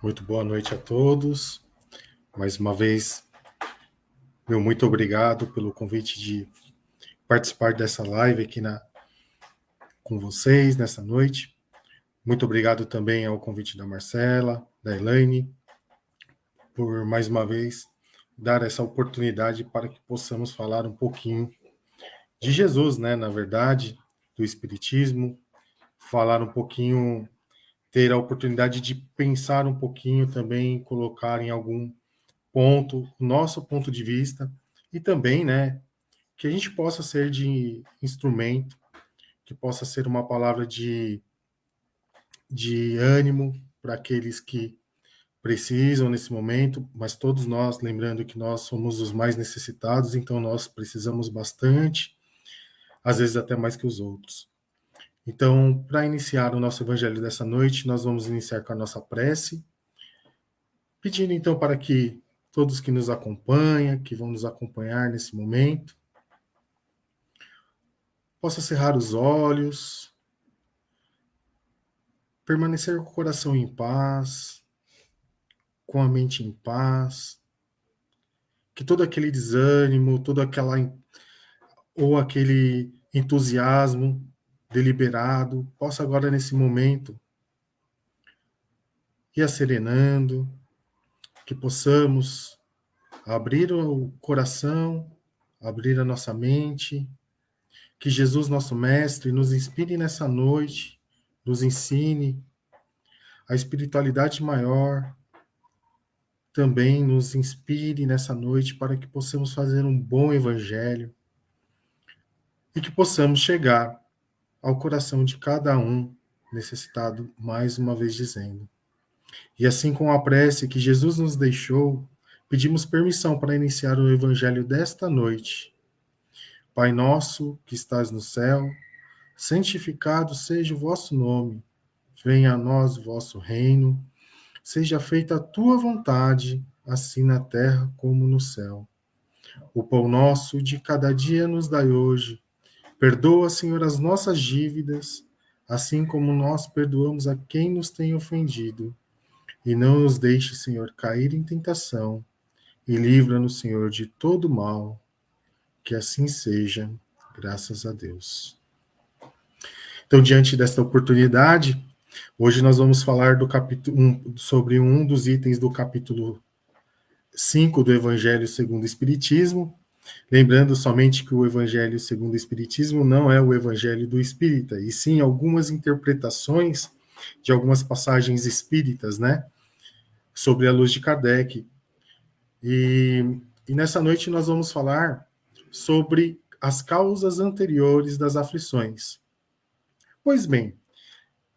Muito boa noite a todos. Mais uma vez, meu muito obrigado pelo convite de participar dessa live aqui com vocês nessa noite. Muito obrigado também ao convite da Marcela, da Elaine, por mais uma vez dar essa oportunidade para que possamos falar um pouquinho de Jesus, né? Na verdade, do Espiritismo, falar um pouquinho, ter a oportunidade de pensar um pouquinho também, colocar em algum ponto, o nosso ponto de vista, e também, né, que a gente possa ser de instrumento, que possa ser uma palavra de ânimo para aqueles que precisam nesse momento, mas todos nós, lembrando que nós somos os mais necessitados, então nós precisamos bastante, às vezes até mais que os outros. Então, para iniciar o nosso evangelho dessa noite, nós vamos iniciar com a nossa prece, pedindo então para que todos que nos acompanham, que vão nos acompanhar nesse momento, possa cerrar os olhos, permanecer com o coração em paz, com a mente em paz, que todo aquele desânimo, todo aquela ou aquele entusiasmo deliberado possa agora nesse momento ir acerenando, que possamos abrir o coração, abrir a nossa mente, que Jesus, nosso mestre, nos inspire nessa noite, nos ensine a espiritualidade maior, também nos inspire nessa noite para que possamos fazer um bom evangelho e que possamos chegar ao coração de cada um necessitado, mais uma vez dizendo. E assim com a prece que Jesus nos deixou, pedimos permissão para iniciar o evangelho desta noite. Pai nosso, que estás no céu, santificado seja o vosso nome. Venha a nós o vosso reino. Seja feita a tua vontade, assim na terra como no céu. O pão nosso de cada dia nos dai hoje. Perdoa, Senhor, as nossas dívidas, assim como nós perdoamos a quem nos tem ofendido. E não nos deixe, Senhor, cair em tentação, e livra-nos, Senhor, de todo mal. Que assim seja, graças a Deus. Então, diante desta oportunidade, hoje nós vamos falar do sobre um dos itens do capítulo 5 do Evangelho segundo o Espiritismo. Lembrando somente que o Evangelho segundo o Espiritismo não é o Evangelho do Espírita, e sim algumas interpretações de algumas passagens espíritas, né? Sobre a luz de Kardec. E nessa noite nós vamos falar sobre as causas anteriores das aflições. Pois bem,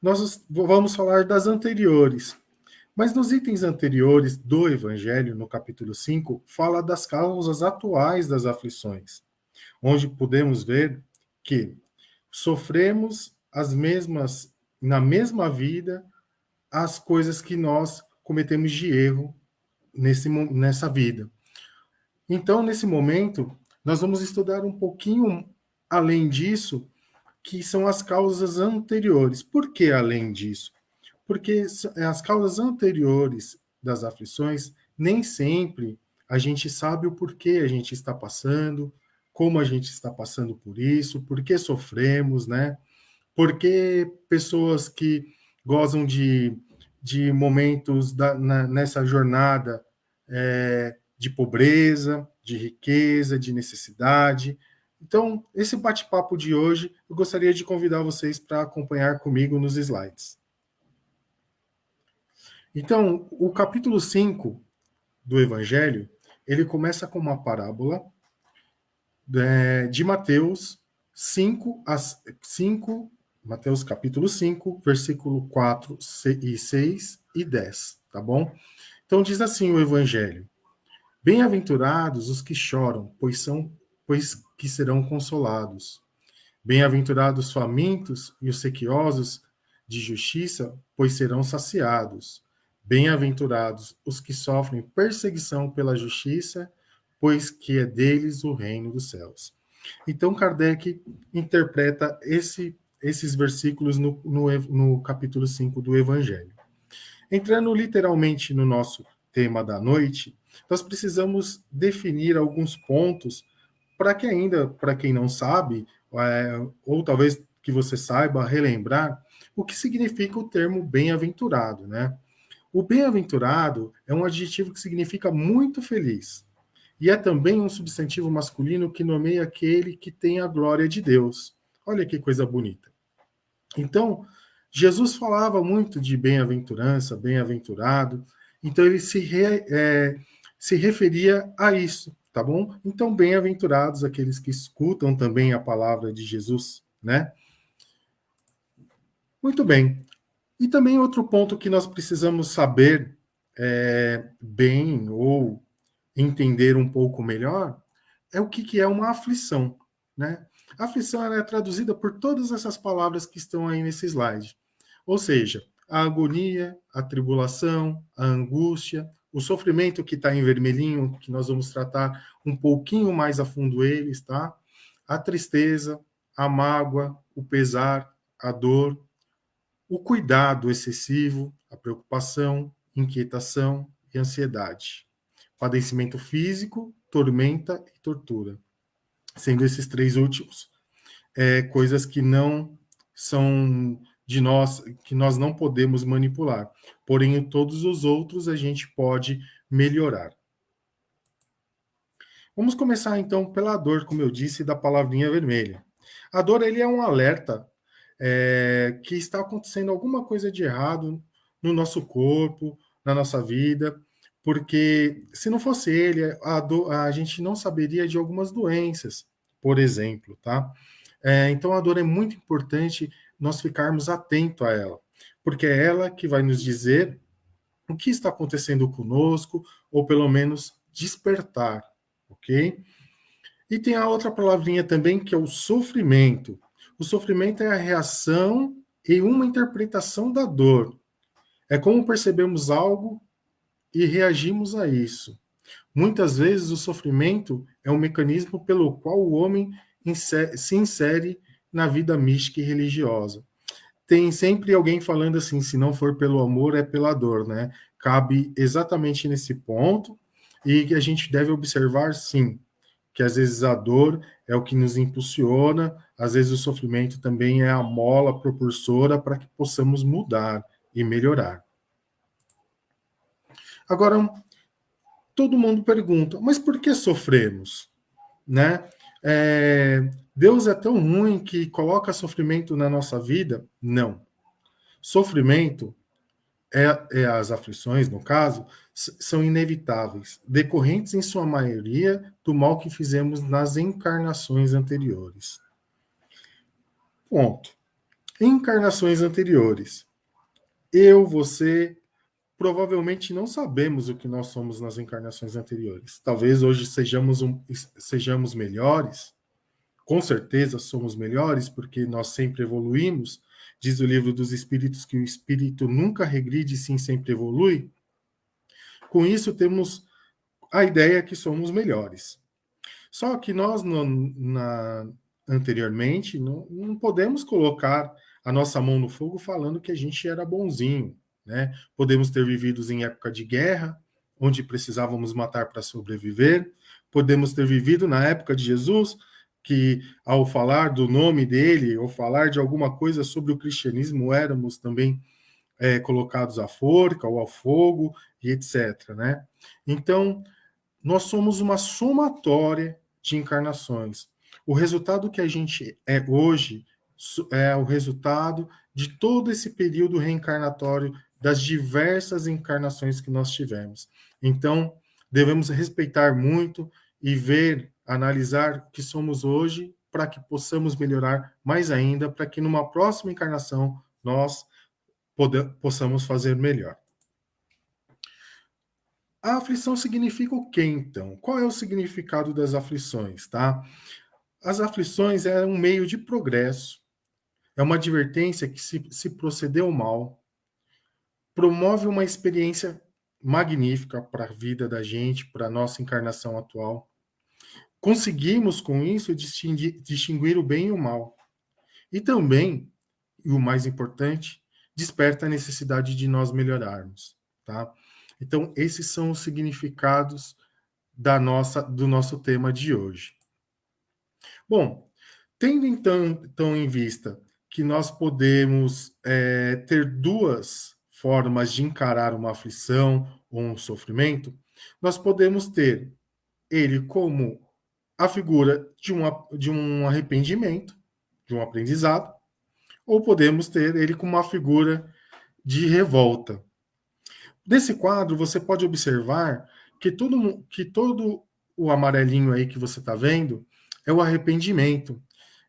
nós vamos falar das anteriores, mas nos itens anteriores do Evangelho, no capítulo 5, fala das causas atuais das aflições, onde podemos ver que sofremos as mesmas, na mesma vida, as coisas que nós cometemos de erro nessa vida. Então, nesse momento, nós vamos estudar um pouquinho além disso, que são as causas anteriores. Por que além disso? Porque as causas anteriores das aflições, nem sempre a gente sabe o porquê a gente está passando, como a gente está passando por isso, por que sofremos, né? Por que pessoas que gozam de momentos nessa jornada de pobreza, de riqueza, de necessidade. Então, esse bate-papo de hoje, eu gostaria de convidar vocês para acompanhar comigo nos slides. Então, o capítulo 5 do Evangelho, ele começa com uma parábola de Mateus 5, Mateus capítulo 5, versículo 4 e 6 e 10, tá bom? Então diz assim o Evangelho: Bem-aventurados os que choram, pois que serão consolados. Bem-aventurados os famintos e os sequiosos de justiça, pois serão saciados. Bem-aventurados os que sofrem perseguição pela justiça, pois que é deles o reino dos céus. Então, Kardec interpreta esses versículos no capítulo 5 do Evangelho. Entrando literalmente no nosso tema da noite, nós precisamos definir alguns pontos para que ainda, para quem não sabe, ou talvez que você saiba, relembrar o que significa o termo bem-aventurado, né? O bem-aventurado é um adjetivo que significa muito feliz. E é também um substantivo masculino que nomeia aquele que tem a glória de Deus. Olha que coisa bonita. Então, Jesus falava muito de bem-aventurança, bem-aventurado. Então, ele se referia a isso, tá bom? Então, bem-aventurados aqueles que escutam também a palavra de Jesus, né? Muito bem. E também outro ponto que nós precisamos saber bem ou entender um pouco melhor é o que é uma aflição, né? A aflição ela é traduzida por todas essas palavras que estão aí nesse slide. Ou seja, a agonia, a tribulação, a angústia, o sofrimento que está em vermelhinho, que nós vamos tratar um pouquinho mais a fundo eles, tá? A tristeza, a mágoa, o pesar, a dor, o cuidado excessivo, a preocupação, inquietação e ansiedade. Padecimento físico, tormenta e tortura. Sendo esses três últimos coisas que não são de nós, que nós não podemos manipular. Porém, em todos os outros a gente pode melhorar. Vamos começar então pela dor, como eu disse, da palavrinha vermelha. A dor ele é um alerta que está acontecendo alguma coisa de errado no nosso corpo, na nossa vida, porque se não fosse ele, a gente não saberia de algumas doenças, por exemplo, tá? Então a dor é muito importante nós ficarmos atentos a ela, porque é ela que vai nos dizer o que está acontecendo conosco, ou pelo menos despertar, ok? E tem a outra palavrinha também, que é o sofrimento. O sofrimento é a reação e uma interpretação da dor. É como percebemos algo e reagimos a isso. Muitas vezes o sofrimento é um mecanismo pelo qual o homem se insere na vida mística e religiosa. Tem sempre alguém falando assim, se não for pelo amor, é pela dor, né? Cabe exatamente nesse ponto e que a gente deve observar, sim, que às vezes a dor é o que nos impulsiona, às vezes o sofrimento também é a mola propulsora para que possamos mudar e melhorar. Agora, todo mundo pergunta, mas por que sofremos? Né? Deus é tão ruim que coloca sofrimento na nossa vida? Não. Sofrimento, as aflições, no caso, são inevitáveis, decorrentes, em sua maioria, do mal que fizemos nas encarnações anteriores. Ponto. Encarnações anteriores. Eu, você, provavelmente não sabemos o que nós somos nas encarnações anteriores. Talvez hoje sejamos melhores, com certeza somos melhores, porque nós sempre evoluímos. Diz o livro dos Espíritos que o espírito nunca regride, sim sempre evolui. Com isso, temos a ideia que somos melhores. Só que nós, anteriormente, não podemos colocar a nossa mão no fogo falando que a gente era bonzinho. Né? Podemos ter vivido em época de guerra, onde precisávamos matar para sobreviver. Podemos ter vivido na época de Jesus, que ao falar do nome dele, ou falar de alguma coisa sobre o cristianismo, éramos também colocados à forca ou ao fogo, e etc. Né? Então, nós somos uma somatória de encarnações. O resultado que a gente é hoje é o resultado de todo esse período reencarnatório das diversas encarnações que nós tivemos. Então, devemos respeitar muito e ver, analisar o que somos hoje para que possamos melhorar mais ainda, para que numa próxima encarnação nós possamos fazer melhor. A aflição significa o quê, então? Qual é o significado das aflições, tá? As aflições é um meio de progresso, é uma advertência que se procedeu mal, promove uma experiência magnífica para a vida da gente, para a nossa encarnação atual. Conseguimos, com isso, distinguir o bem e o mal. E também, e o mais importante, desperta a necessidade de nós melhorarmos, tá? Então, esses são os significados do nosso tema de hoje. Bom, tendo então em vista que nós podemos ter duas formas de encarar uma aflição ou um sofrimento, nós podemos ter ele como a figura de um arrependimento, de um aprendizado, ou podemos ter ele como uma figura de revolta. Nesse quadro, você pode observar que todo o amarelinho aí que você está vendo é o arrependimento.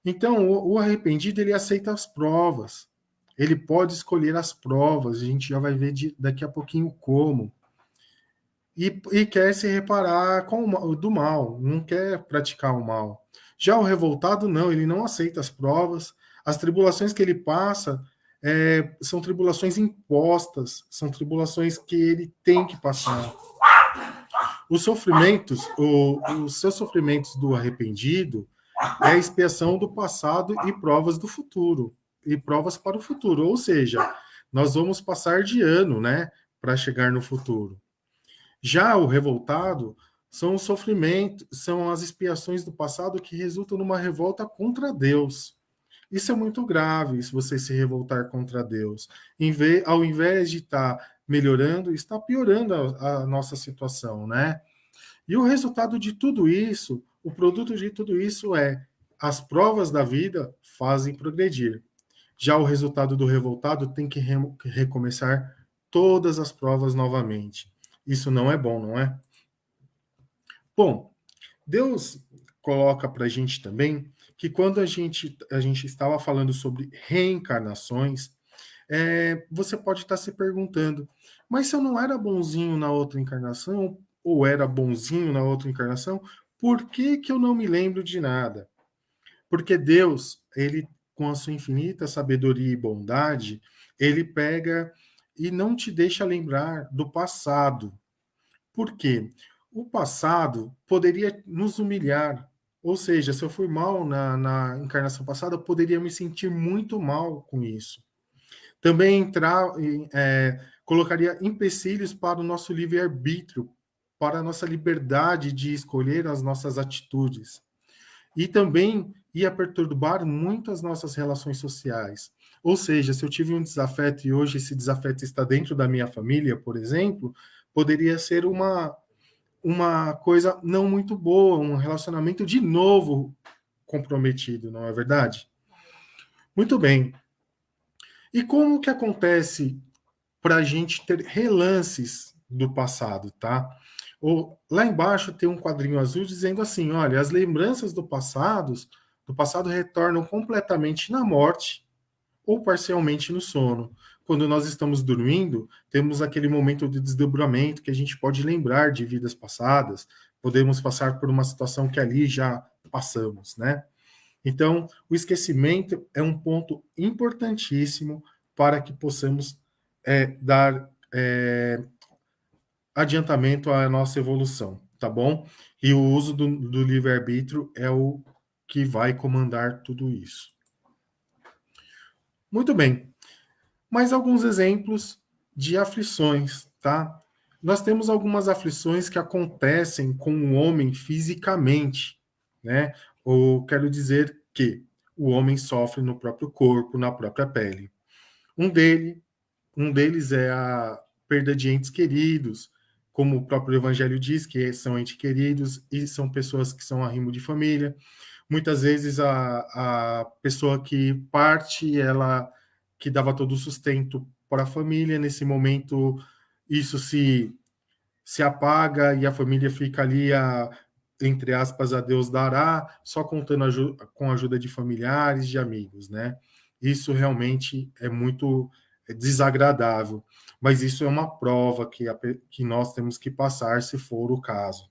Então, o arrependido, ele aceita as provas. Ele pode escolher as provas, a gente já vai ver daqui a pouquinho como. E quer se reparar do mal, não quer praticar o mal. Já o revoltado, não, ele não aceita as provas, as tribulações que ele passa são tribulações impostas, são tribulações que ele tem que passar. Os seus sofrimentos do arrependido é a expiação do passado e provas do futuro, e provas para o futuro, ou seja, nós vamos passar de ano, né, para chegar no futuro. Já o revoltado são os sofrimentos, são as expiações do passado que resultam numa revolta contra Deus. Isso é muito grave, se você se revoltar contra Deus. Ao invés de estar melhorando, está piorando a nossa situação, né? E o resultado de tudo isso, o produto de tudo isso é as provas da vida fazem progredir. Já o resultado do revoltado tem que recomeçar todas as provas novamente. Isso não é bom, não é? Bom, Deus coloca para a gente também que quando a gente estava falando sobre reencarnações, você pode estar se perguntando, mas se eu não era bonzinho na outra encarnação, ou era bonzinho na outra encarnação, por que que eu não me lembro de nada? Porque Deus, ele, com a sua infinita sabedoria e bondade, ele pega e não te deixa lembrar do passado. Por quê? O passado poderia nos humilhar. Ou seja, se eu fui mal na encarnação passada, eu poderia me sentir muito mal com isso. Também colocaria empecilhos para o nosso livre-arbítrio, para a nossa liberdade de escolher as nossas atitudes. E também ia perturbar muito as nossas relações sociais. Ou seja, se eu tive um desafeto e hoje esse desafeto está dentro da minha família, por exemplo, poderia ser uma coisa não muito boa, um relacionamento de novo comprometido, não é verdade? Muito bem. E como que acontece para a gente ter relances do passado, tá? Lá embaixo tem um quadrinho azul dizendo assim, olha, as lembranças do passado retornam completamente na morte ou parcialmente no sono. Quando nós estamos dormindo, temos aquele momento de desdobramento que a gente pode lembrar de vidas passadas, podemos passar por uma situação que ali já passamos, né? Então, o esquecimento é um ponto importantíssimo para que possamos dar adiantamento à nossa evolução, tá bom? E o uso do livre-arbítrio é o que vai comandar tudo isso. Muito bem. Mais alguns exemplos de aflições, tá? Nós temos algumas aflições que acontecem com o homem fisicamente, né? Ou quero dizer que o homem sofre no próprio corpo, na própria pele. Um deles é a perda de entes queridos, como o próprio Evangelho diz, que são entes queridos e são pessoas que são arrimo de família. Muitas vezes a pessoa que parte, ela que dava todo o sustento para a família, nesse momento isso se apaga e a família fica ali, entre aspas, a Deus dará, só contando com a ajuda de familiares, de amigos, né? Isso realmente é muito desagradável, mas isso é uma prova que nós temos que passar, se for o caso.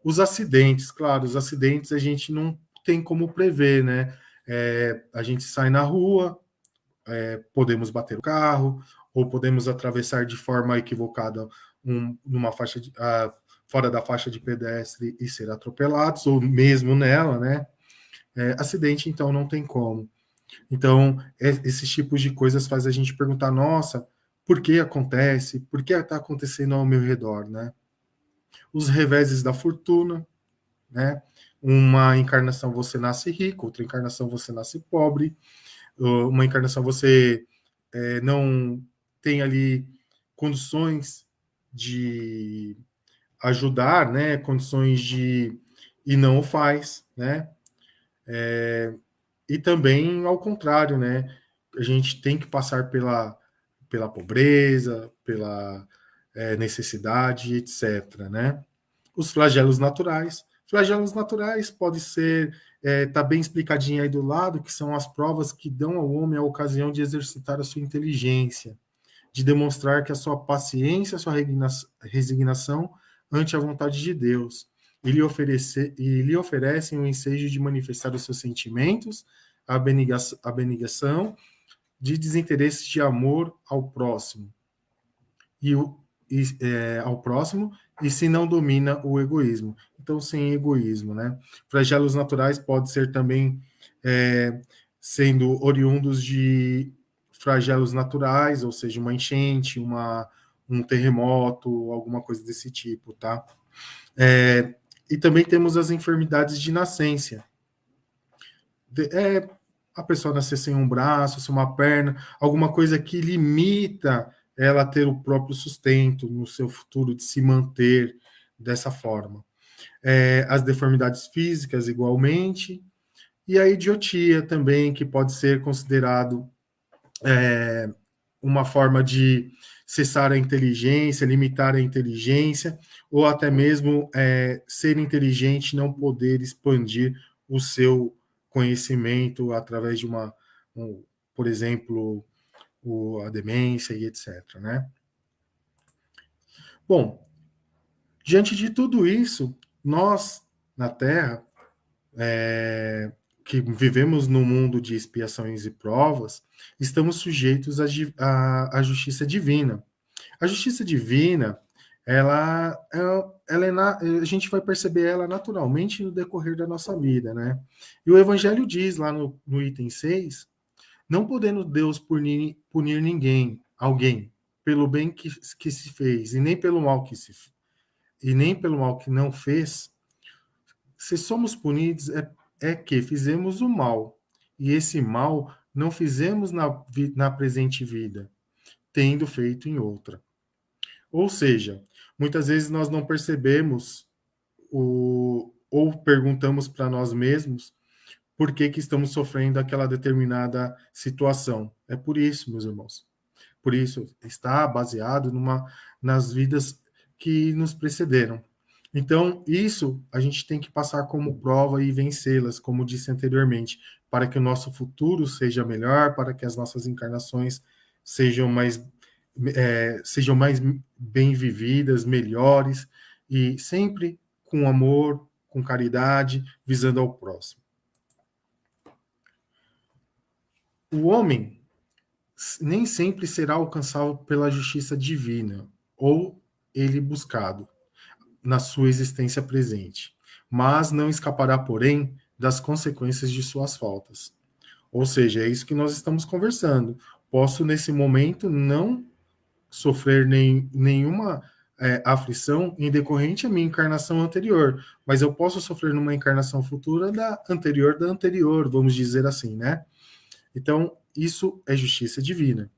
Os acidentes, claro, os acidentes a gente não tem como prever, né? A gente sai na rua, podemos bater o carro, ou podemos atravessar de forma equivocada numa faixa fora da faixa de pedestre e ser atropelados, ou mesmo nela, né? Acidente, então, não tem como. Então, esses tipos de coisas faz a gente perguntar, nossa, por que acontece? Por que está acontecendo ao meu redor, né? Os reveses da fortuna, né? Uma encarnação você nasce rico, outra encarnação você nasce pobre, uma encarnação você não tem ali condições de ajudar, né? Condições de e não o faz, né? E também ao contrário, né? A gente tem que passar pela pobreza, pela necessidade, etc. Né? Os flagelos naturais. Flagelos naturais pode ser, tá bem explicadinho aí do lado, que são as provas que dão ao homem a ocasião de exercitar a sua inteligência, de demonstrar que a sua paciência, a sua resignação ante a vontade de Deus, e lhe oferecem o ensejo de manifestar os seus sentimentos, a abnegação, de desinteresse de amor ao próximo, e, ao próximo, e se não domina o egoísmo. Então, sem egoísmo, né? Flagelos naturais pode ser também sendo oriundos de flagelos naturais, ou seja, uma enchente, um terremoto, alguma coisa desse tipo, tá? E também temos as enfermidades de nascença. A pessoa nascer sem um braço, sem uma perna, alguma coisa que limita ela a ter o próprio sustento no seu futuro, de se manter dessa forma. As deformidades físicas, igualmente, e a idiotia também, que pode ser considerado uma forma de cessar a inteligência, limitar a inteligência, ou até mesmo ser inteligente e não poder expandir o seu conhecimento através de por exemplo, a demência e etc. Né? Bom, diante de tudo isso, nós, na Terra, que vivemos no mundo de expiações e provas, estamos sujeitos à justiça divina. A justiça divina, a gente vai perceber ela naturalmente no decorrer da nossa vida, né? E o Evangelho diz lá no item 6, não podendo Deus punir alguém, pelo bem que se fez, e nem pelo mal que não fez, se somos punidos é que fizemos o mal, e esse mal não fizemos na presente vida, tendo feito em outra. Ou seja, muitas vezes nós não percebemos ou perguntamos para nós mesmos por que estamos sofrendo aquela determinada situação. É por isso, meus irmãos. Por isso, está baseado nas vidas que nos precederam. Então, isso a gente tem que passar como prova e vencê-las, como disse anteriormente, para que o nosso futuro seja melhor, para que as nossas encarnações sejam sejam mais bem vividas, melhores, e sempre com amor, com caridade, visando ao próximo. O homem nem sempre será alcançado pela justiça divina, ou ele buscado na sua existência presente, mas não escapará, porém, das consequências de suas faltas. Ou seja, é isso que nós estamos conversando. Posso, nesse momento, não sofrer nenhuma aflição em decorrente à minha encarnação anterior, mas eu posso sofrer numa encarnação futura da anterior, vamos dizer assim, né? Então, isso é justiça divina.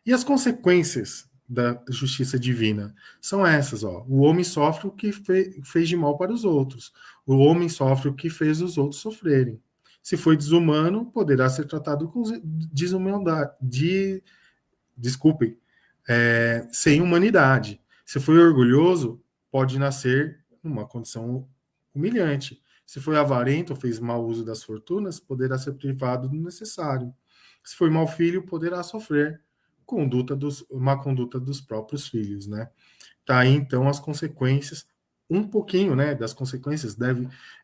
E as consequências da justiça divina são essas, ó. O homem sofre o que fez de mal para os outros. O homem sofre o que fez os outros sofrerem. Se foi desumano, poderá ser tratado com desumildade, desculpem, sem humanidade. Se foi orgulhoso, pode nascer numa condição humilhante. Se foi avarento ou fez mau uso das fortunas, poderá ser privado do necessário. Se foi mau filho, poderá sofrer má conduta dos próprios filhos, né? Tá aí, então, as consequências, um pouquinho, né, das consequências,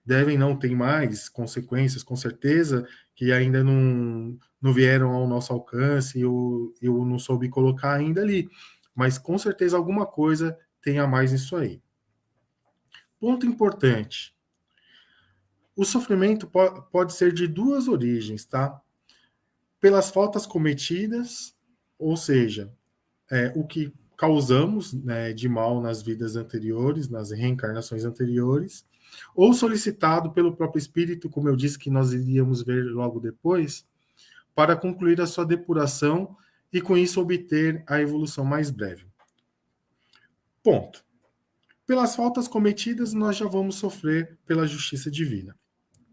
devem não ter mais consequências, com certeza, que ainda não vieram ao nosso alcance, eu não soube colocar ainda ali, mas com certeza alguma coisa tem a mais nisso aí. Ponto importante, o sofrimento pode ser de duas origens, tá? pelas faltas cometidas, ou seja, o que causamos, né, de mal nas vidas anteriores, nas reencarnações anteriores, ou solicitado pelo próprio espírito, como eu disse que nós iríamos ver logo depois, para concluir a sua depuração e com isso obter a evolução mais breve. Ponto. Pelas faltas cometidas, nós já vamos sofrer pela justiça divina.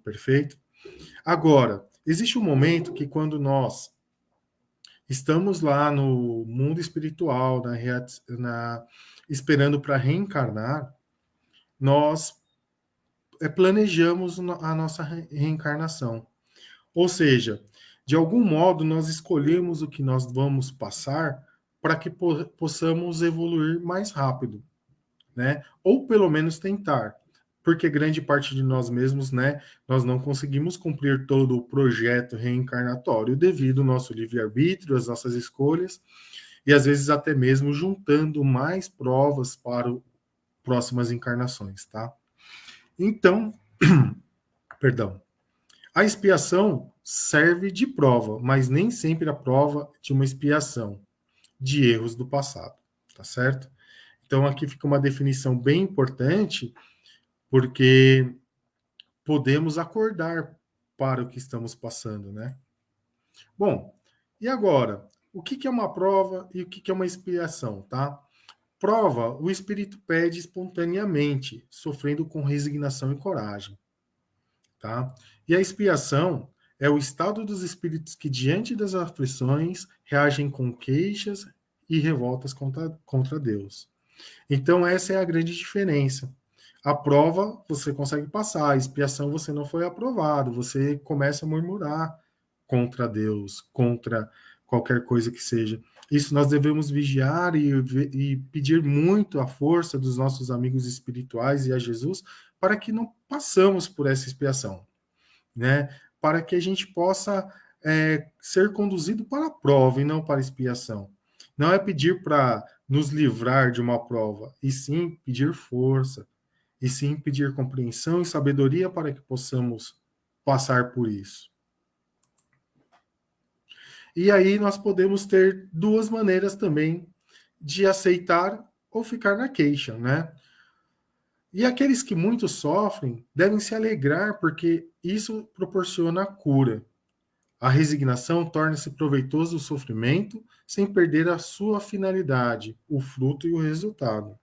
Perfeito? Agora, existe um momento que quando nós estamos lá no mundo espiritual, esperando para reencarnar, nós planejamos a nossa reencarnação. Ou seja, de algum modo nós escolhemos o que nós vamos passar para que possamos evoluir mais rápido, né? Ou pelo menos tentar, porque grande parte de nós mesmos, né, nós não conseguimos cumprir todo o projeto reencarnatório devido ao nosso livre-arbítrio, às nossas escolhas, e às vezes até mesmo juntando mais provas para próximas encarnações, tá? Então, perdão, a expiação serve de prova, mas nem sempre a prova de uma expiação de erros do passado, tá certo? Então aqui fica uma definição bem importante, porque podemos acordar para o que estamos passando, né? Bom, e agora, o que é uma prova e o que é uma expiação, tá? Prova, o espírito pede espontaneamente, sofrendo com resignação e coragem, tá? E a expiação é o estado dos espíritos que, diante das aflições, reagem com queixas e revoltas contra Deus. Então, essa é a grande diferença. A prova você consegue passar, a expiação você não foi aprovado, você começa a murmurar contra Deus, contra qualquer coisa que seja. Isso nós devemos vigiar e pedir muito a força dos nossos amigos espirituais e a Jesus para que não passamos por essa expiação, né? Para que a gente possa ser conduzido para a prova e não para a expiação. Não é pedir para nos livrar de uma prova, e sim pedir força, e sim pedir compreensão e sabedoria para que possamos passar por isso. E aí nós podemos ter duas maneiras também de aceitar ou ficar na queixa, né? E aqueles que muito sofrem devem se alegrar porque isso proporciona a cura. A resignação torna-se proveitoso o sofrimento sem perder a sua finalidade, o fruto e o resultado.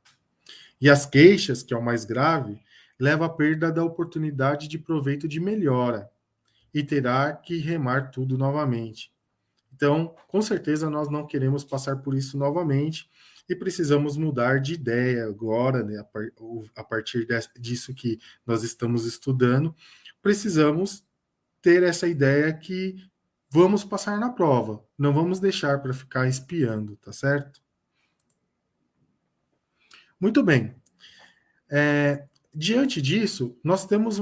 E as queixas, que é o mais grave, leva à perda da oportunidade de proveito de melhora e terá que remar tudo novamente. Então, com certeza, nós não queremos passar por isso novamente e precisamos mudar de ideia agora, né, a partir disso que nós estamos estudando, precisamos ter essa ideia que vamos passar na prova, não vamos deixar para ficar espiando, tá certo? Muito bem. Diante disso, nós temos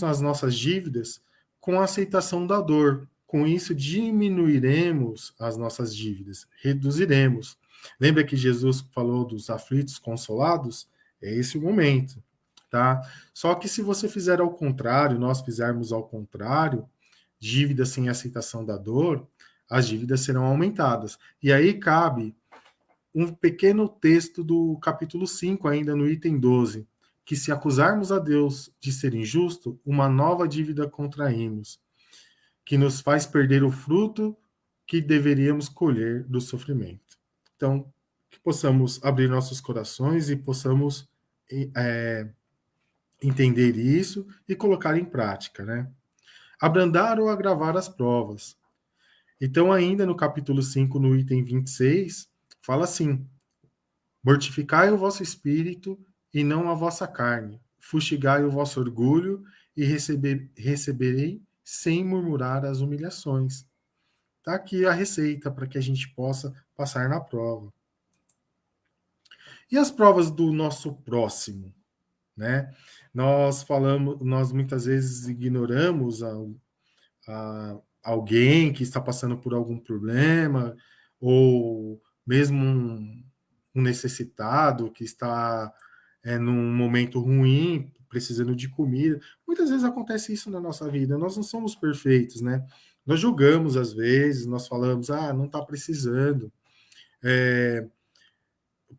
as nossas dívidas com a aceitação da dor. Com isso, diminuiremos as nossas dívidas, reduziremos. Lembra que Jesus falou dos aflitos consolados? É esse o momento, tá? Só que se você fizer ao contrário, nós fizermos ao contrário, dívida sem aceitação da dor, as dívidas serão aumentadas. E aí cabe um pequeno texto do capítulo 5, ainda no item 12, que se acusarmos a Deus de ser injusto, uma nova dívida contraímos, que nos faz perder o fruto que deveríamos colher do sofrimento. Então, que possamos abrir nossos corações e possamos entender isso e colocar em prática, né? Abrandar ou agravar as provas. Então, ainda no capítulo 5, no item 26, fala assim: mortificai o vosso espírito e não a vossa carne. Fustigai o vosso orgulho e receberei sem murmurar as humilhações. Está aqui a receita para que a gente possa passar na prova. E as provas do nosso próximo, né? Nós muitas vezes ignoramos alguém que está passando por algum problema, ou mesmo um necessitado que está num momento ruim, precisando de comida. Muitas vezes acontece isso na nossa vida. Nós não somos perfeitos, né? Nós julgamos às vezes, nós falamos, não está precisando.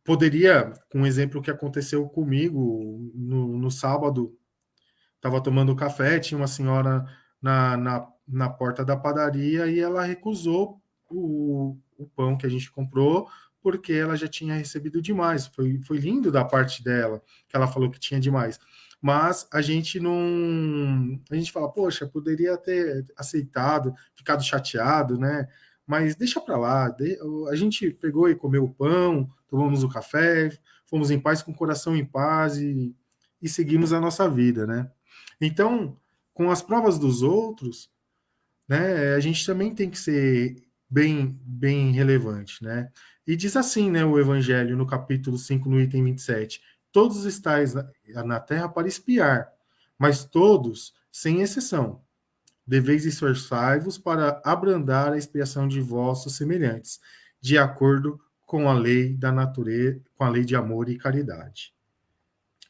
Poderia, com um exemplo que aconteceu comigo no sábado, estava tomando café, tinha uma senhora na porta da padaria e ela recusou o pão que a gente comprou porque ela já tinha recebido demais. Foi lindo da parte dela, que ela falou que tinha demais. Mas a gente não. A gente fala, poxa, poderia ter aceitado, ficado chateado, né? Mas deixa para lá. A gente pegou e comeu o pão, tomamos o café, fomos em paz, com o coração em paz e seguimos a nossa vida, né? Então, com as provas dos outros, né, a gente também tem que ser bem relevante, né? E diz assim, né, o Evangelho, no capítulo 5, no item 27, todos estáis na terra para espiar, mas todos, sem exceção, deveis esforçar-vos para abrandar a expiação de vossos semelhantes, de acordo com a lei da natureza, com a lei de amor e caridade.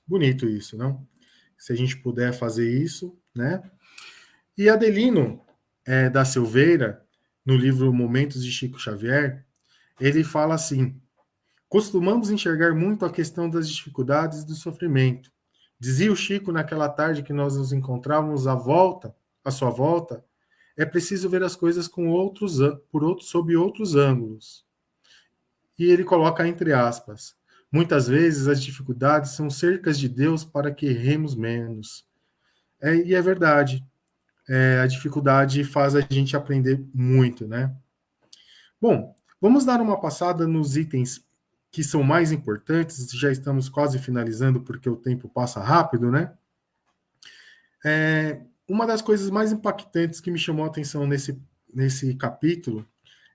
Bonito isso, não? Se a gente puder fazer isso, né? E Adelino da Silveira, no livro Momentos de Chico Xavier, ele fala assim: costumamos enxergar muito a questão das dificuldades do sofrimento. Dizia o Chico naquela tarde que nós nos encontrávamos à sua volta, é preciso ver as coisas sob outros ângulos. E ele coloca entre aspas: muitas vezes as dificuldades são cercas de Deus para que erremos menos. E é verdade. A dificuldade faz a gente aprender muito, né? Bom, vamos dar uma passada nos itens que são mais importantes. Já estamos quase finalizando porque o tempo passa rápido, né? Uma das coisas mais impactantes que me chamou a atenção nesse capítulo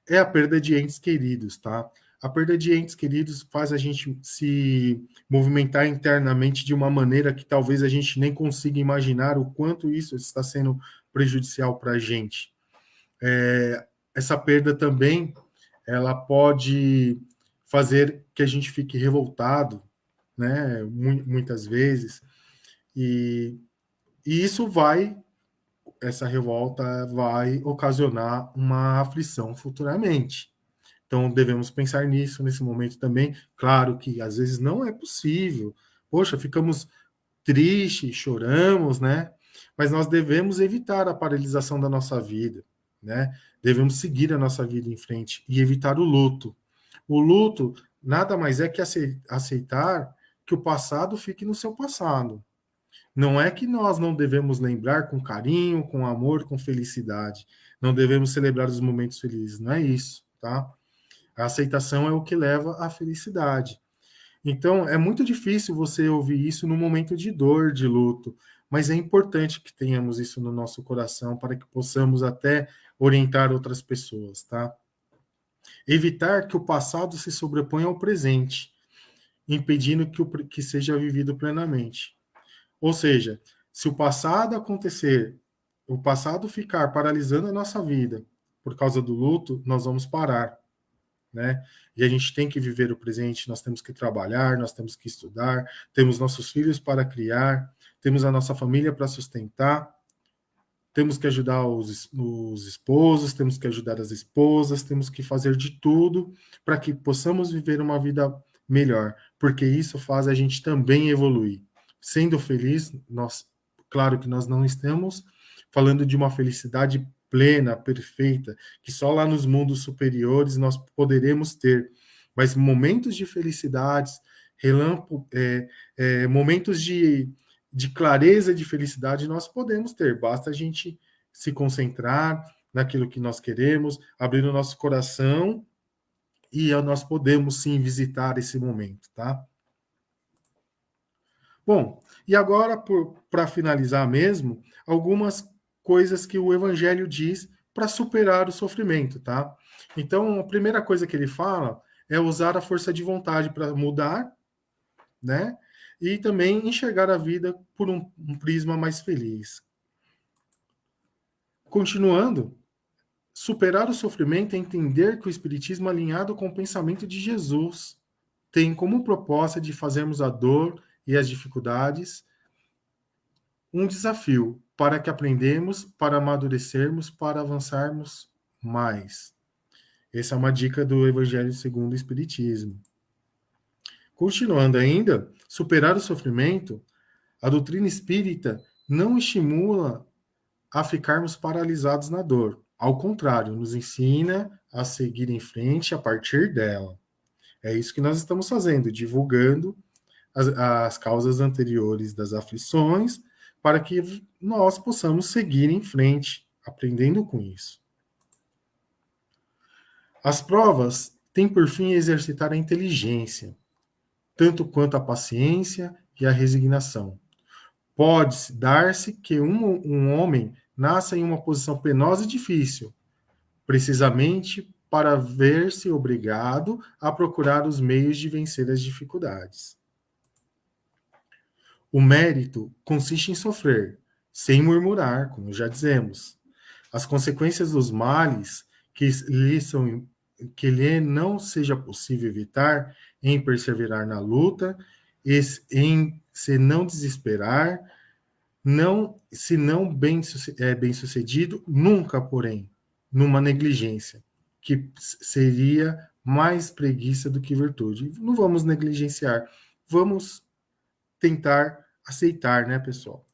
é a perda de entes queridos, tá? A perda de entes queridos faz a gente se movimentar internamente de uma maneira que talvez a gente nem consiga imaginar o quanto isso está sendo prejudicial para a gente. Essa perda também, ela pode fazer que a gente fique revoltado, né? Muitas vezes, e isso essa revolta vai ocasionar uma aflição futuramente. Então, devemos pensar nisso nesse momento também. Claro que às vezes não é possível. Poxa, ficamos tristes, choramos, né? Mas nós devemos evitar a paralisação da nossa vida, né? Devemos seguir a nossa vida em frente e evitar o luto. O luto nada mais é que aceitar que o passado fique no seu passado. Não é que nós não devemos lembrar com carinho, com amor, com felicidade. Não devemos celebrar os momentos felizes. Não é isso, tá? A aceitação é o que leva à felicidade. Então, é muito difícil você ouvir isso no momento de dor, de luto, mas é importante que tenhamos isso no nosso coração para que possamos até orientar outras pessoas, tá? Evitar que o passado se sobreponha ao presente, impedindo que seja vivido plenamente. Ou seja, se o passado acontecer, o passado ficar paralisando a nossa vida por causa do luto, nós vamos parar, né? E a gente tem que viver o presente, nós temos que trabalhar, nós temos que estudar, temos nossos filhos para criar, temos a nossa família para sustentar, temos que ajudar os esposos, temos que ajudar as esposas, temos que fazer de tudo para que possamos viver uma vida melhor, porque isso faz a gente também evoluir. Sendo feliz, claro que nós não estamos falando de uma felicidade plena, perfeita, que só lá nos mundos superiores nós poderemos ter, mas momentos de felicidades, momentos de clareza, de felicidade, nós podemos ter. Basta a gente se concentrar naquilo que nós queremos, abrir o nosso coração e nós podemos sim visitar esse momento, tá? Bom, e agora, para finalizar mesmo, algumas coisas que o Evangelho diz para superar o sofrimento, tá? Então, a primeira coisa que ele fala é usar a força de vontade para mudar, né? E também enxergar a vida por um prisma mais feliz. Continuando, superar o sofrimento é entender que o Espiritismo, alinhado com o pensamento de Jesus, tem como proposta de fazermos a dor e as dificuldades um desafio para que aprendemos, para amadurecermos, para avançarmos mais. Essa é uma dica do Evangelho segundo o Espiritismo. Continuando ainda, superar o sofrimento, a doutrina espírita não estimula a ficarmos paralisados na dor. Ao contrário, nos ensina a seguir em frente a partir dela. É isso que nós estamos fazendo, divulgando as causas anteriores das aflições, para que nós possamos seguir em frente, aprendendo com isso. As provas têm por fim exercitar a inteligência, tanto quanto a paciência e a resignação. Pode dar-se que um homem nasça em uma posição penosa e difícil, precisamente para ver-se obrigado a procurar os meios de vencer as dificuldades. O mérito consiste em sofrer, sem murmurar, como já dizemos. As consequências dos males que lhe não seja possível evitar, em perseverar na luta, em se não desesperar, se não bem sucedido, nunca, porém, numa negligência, que seria mais preguiça do que virtude. Não vamos negligenciar, vamos tentar aceitar, né, pessoal?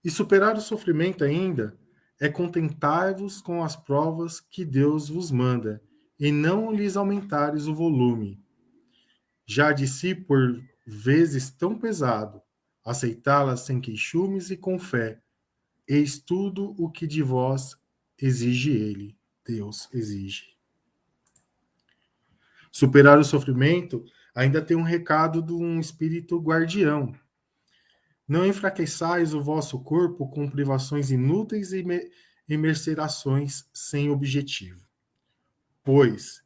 E superar o sofrimento ainda é contentar-vos com as provas que Deus vos manda, e não lhes aumentares o volume. Já de si, por vezes tão pesado, aceitá-las sem queixumes e com fé. Eis tudo o que de vós exige ele, Deus exige. Superar o sofrimento ainda tem um recado de um espírito guardião. Não enfraqueçais o vosso corpo com privações inúteis e mercerações sem objetivo. Pois,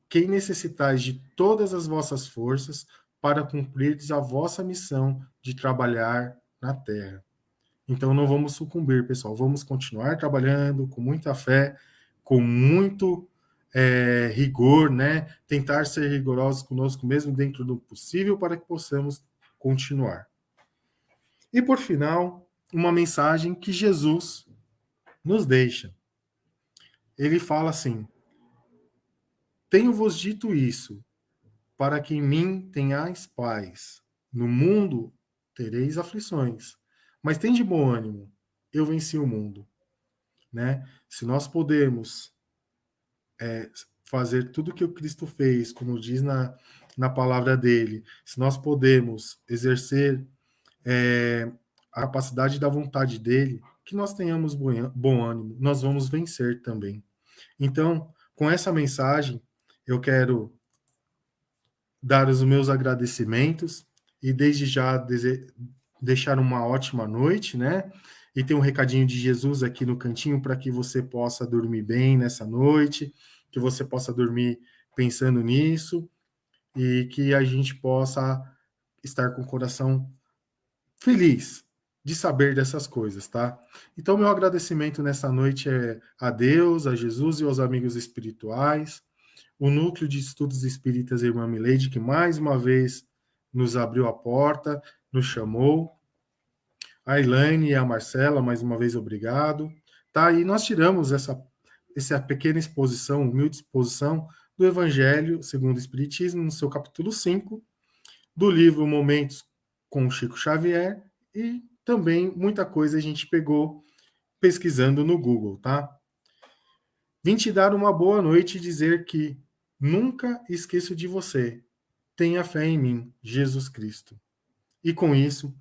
quem necessitais de todas as vossas forças para cumprirdes a vossa missão de trabalhar na terra. Então não vamos sucumbir, pessoal. Vamos continuar trabalhando com muita fé, com muito rigor, né? Tentar ser rigorosos conosco mesmo dentro do possível para que possamos continuar. E por final, uma mensagem que Jesus nos deixa. Ele fala assim: tenho-vos dito isso, para que em mim tenhais paz. No mundo tereis aflições, mas tende bom ânimo, eu venci o mundo. Né? Se nós podemos fazer tudo que o Cristo fez, como diz na palavra dele, se nós podemos exercer a capacidade da vontade dele, que nós tenhamos bom ânimo, nós vamos vencer também. Então, com essa mensagem, eu quero dar os meus agradecimentos e desde já deixar uma ótima noite, né? E tem um recadinho de Jesus aqui no cantinho para que você possa dormir bem nessa noite, que você possa dormir pensando nisso e que a gente possa estar com o coração feliz de saber dessas coisas, tá? Então, meu agradecimento nessa noite é a Deus, a Jesus e aos amigos espirituais, o Núcleo de Estudos Espíritas Irmã Mileide, que mais uma vez nos abriu a porta, nos chamou, a Elaine e a Marcela, mais uma vez, obrigado. Tá? E nós tiramos essa pequena exposição, humilde exposição, do Evangelho segundo o Espiritismo, no seu capítulo 5, do livro Momentos com Chico Xavier, e também muita coisa a gente pegou pesquisando no Google, tá? Vim te dar uma boa noite e dizer que nunca esqueço de você. Tenha fé em mim, Jesus Cristo. E com isso,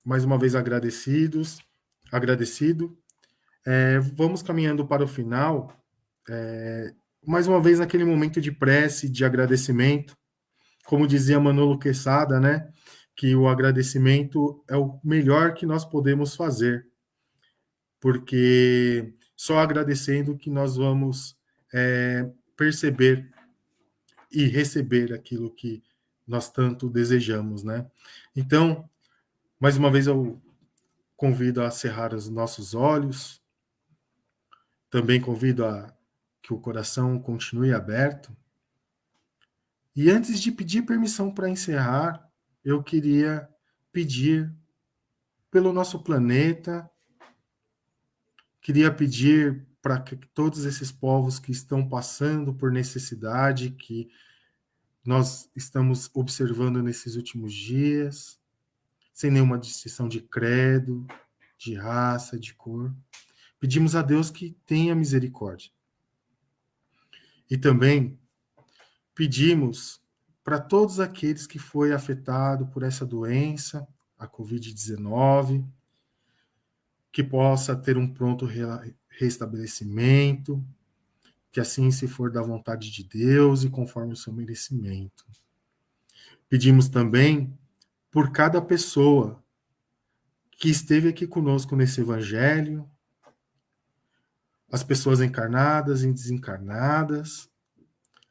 mais uma vez agradecido. Vamos caminhando para o final. Mais uma vez naquele momento de prece, de agradecimento. Como dizia Manolo Quesada, né? Que o agradecimento é o melhor que nós podemos fazer. Porque só agradecendo que nós vamos perceber e receber aquilo que nós tanto desejamos, né? Então, mais uma vez eu convido a cerrar os nossos olhos, também convido a que o coração continue aberto. E antes de pedir permissão para encerrar, eu queria pedir pelo nosso planeta. Queria pedir para que todos esses povos que estão passando por necessidade, que nós estamos observando nesses últimos dias, sem nenhuma distinção de credo, de raça, de cor, pedimos a Deus que tenha misericórdia. E também pedimos para todos aqueles que foi afetado por essa doença, a Covid-19, que possa ter um pronto restabelecimento, que assim se for da vontade de Deus e conforme o seu merecimento. Pedimos também por cada pessoa que esteve aqui conosco nesse evangelho, as pessoas encarnadas e desencarnadas,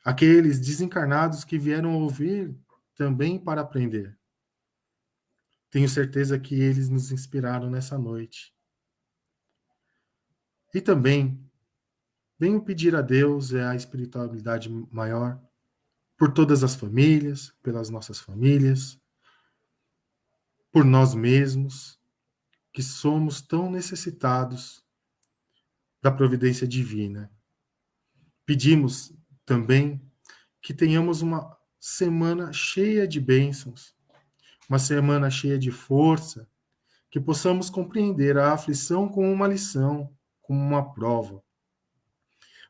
aqueles desencarnados que vieram ouvir também para aprender. Tenho certeza que eles nos inspiraram nessa noite. E também venho pedir a Deus a espiritualidade maior por todas as famílias, pelas nossas famílias, por nós mesmos, que somos tão necessitados da providência divina. Pedimos também que tenhamos uma semana cheia de bênçãos, uma semana cheia de força, que possamos compreender a aflição como uma lição, como uma prova,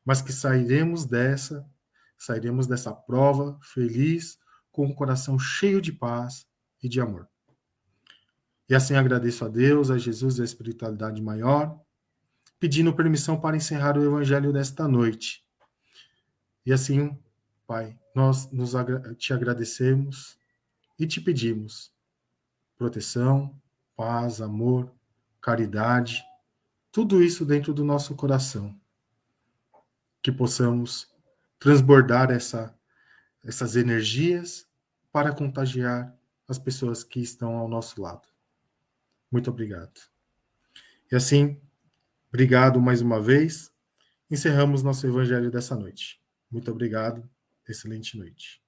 mas que sairemos dessa prova feliz, com o coração cheio de paz e de amor. E assim agradeço a Deus, a Jesus e a espiritualidade maior, pedindo permissão para encerrar o evangelho desta noite. E assim, Pai, nós te agradecemos e te pedimos proteção, paz, amor, caridade, tudo isso dentro do nosso coração. Que possamos transbordar essas energias para contagiar as pessoas que estão ao nosso lado. Muito obrigado. E assim, obrigado mais uma vez. Encerramos nosso evangelho dessa noite. Muito obrigado. Excelente noite.